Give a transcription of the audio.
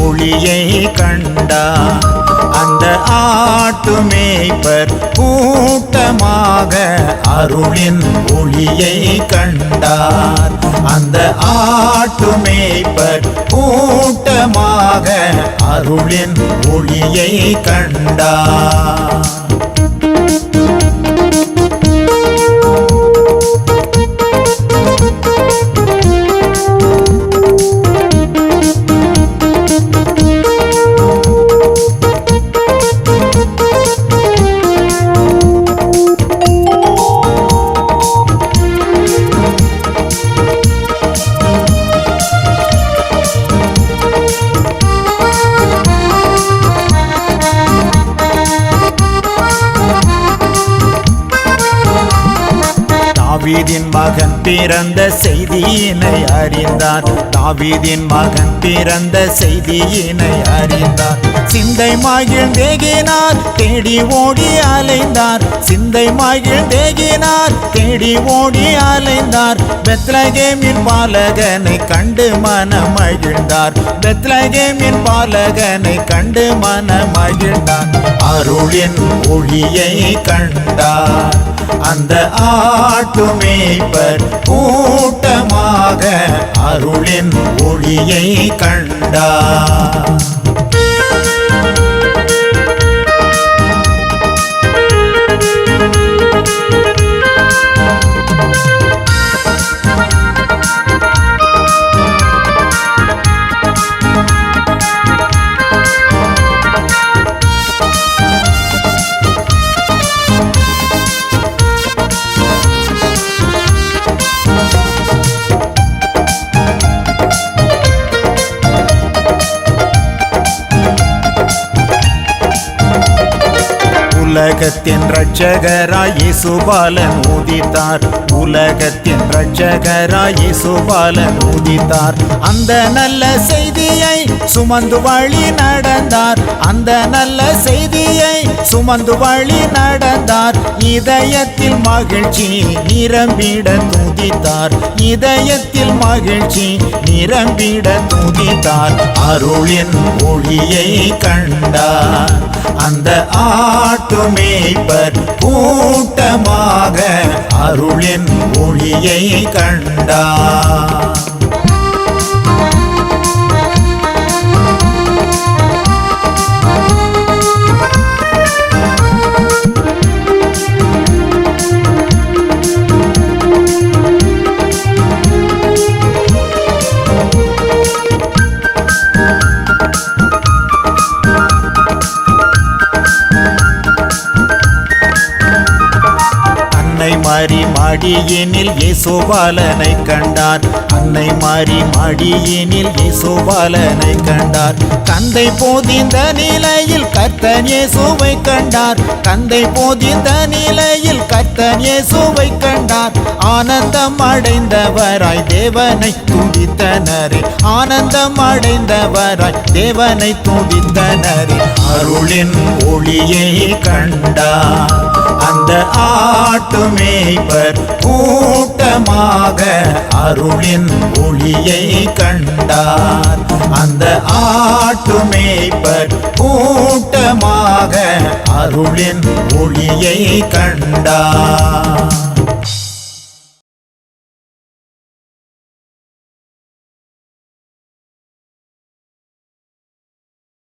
ஒளியை கண்டார் அந்த ஆட்டு மேய்ப்பர் கூட்டமாக. அருளின் ஒளியை கண்டார் அந்த ஆட்டு மேய்ப்பர் கூட்டமாக. அருளின் ஒளியை கண்டார். தாவீதின் மகன் பிறந்த செய்தியினை அறிந்தார். தாவீதின் மகன் பிறந்த செய்தியினை அறிந்தார். சிந்தை மகிழ்ந்தேகினார் தேடி ஓடி அலைந்தார். சிந்தை மகிழ்ந்தேகினார் தேடி ஓடி அலைந்தார். பெத்லகேமின் பாலகனை கண்டு மனமகிழ்ந்தார். பெத்லகேமின் பாலகனை கண்டு மனமகிழ்ந்தார். அருளின் ஒளியை கண்டார் அந்த ஆட்டு மேய்ப்பர் கூட்டமாக. அருளின் ஒளியை கண்டார். உலகத்தின் இரட்சகராய் இயேசு பாலன் உதித்தார். உலகத்தின் இரட்சகராய் இயேசு பாலன் உதித்தார். அந்த நல்ல செய்தியை சுமந்து வழி நடந்தார். அந்த நல்ல செய்தியை சுமந்து வழி நடந்தார். இதயத்தில் மகிழ்ச்சி நிரம்பிட துதித்தார். இதயத்தில் மகிழ்ச்சி நிரம்பிட துதித்தார். அருளின் ஒளியை கண்டார் அந்த ஆட்டு மேய்ப்பர் கூட்டமாக. அருளின் ஒளியை கண்டார். மாறி மடியினில் இயேசு பாலனை கண்டார். அன்னை மாறி மடியினில் இயேசு பாலனை கண்டார். கந்தை போதிந்த நிலையில் கர்த்தர் இயேசுவை கண்டார். கந்தை போதிந்த நிலையில் கர்த்தர் இயேசுவை கண்டார். ஆனந்தம் அடைந்தவராய் தேவனை துதித்தனரே. ஆனந்தம் அடைந்தவராய் தேவனை துதித்தனரே. அருளின் ஒளியை கண்டார் அந்த ஆட்டு மேய்ப்பர் கூட்டமாக. அருளின் ஒளியை கண்டார் அந்த ஆட்டு மேய்ப்பர் கூட்டமாக. அருளின் ஒளியை கண்டார்.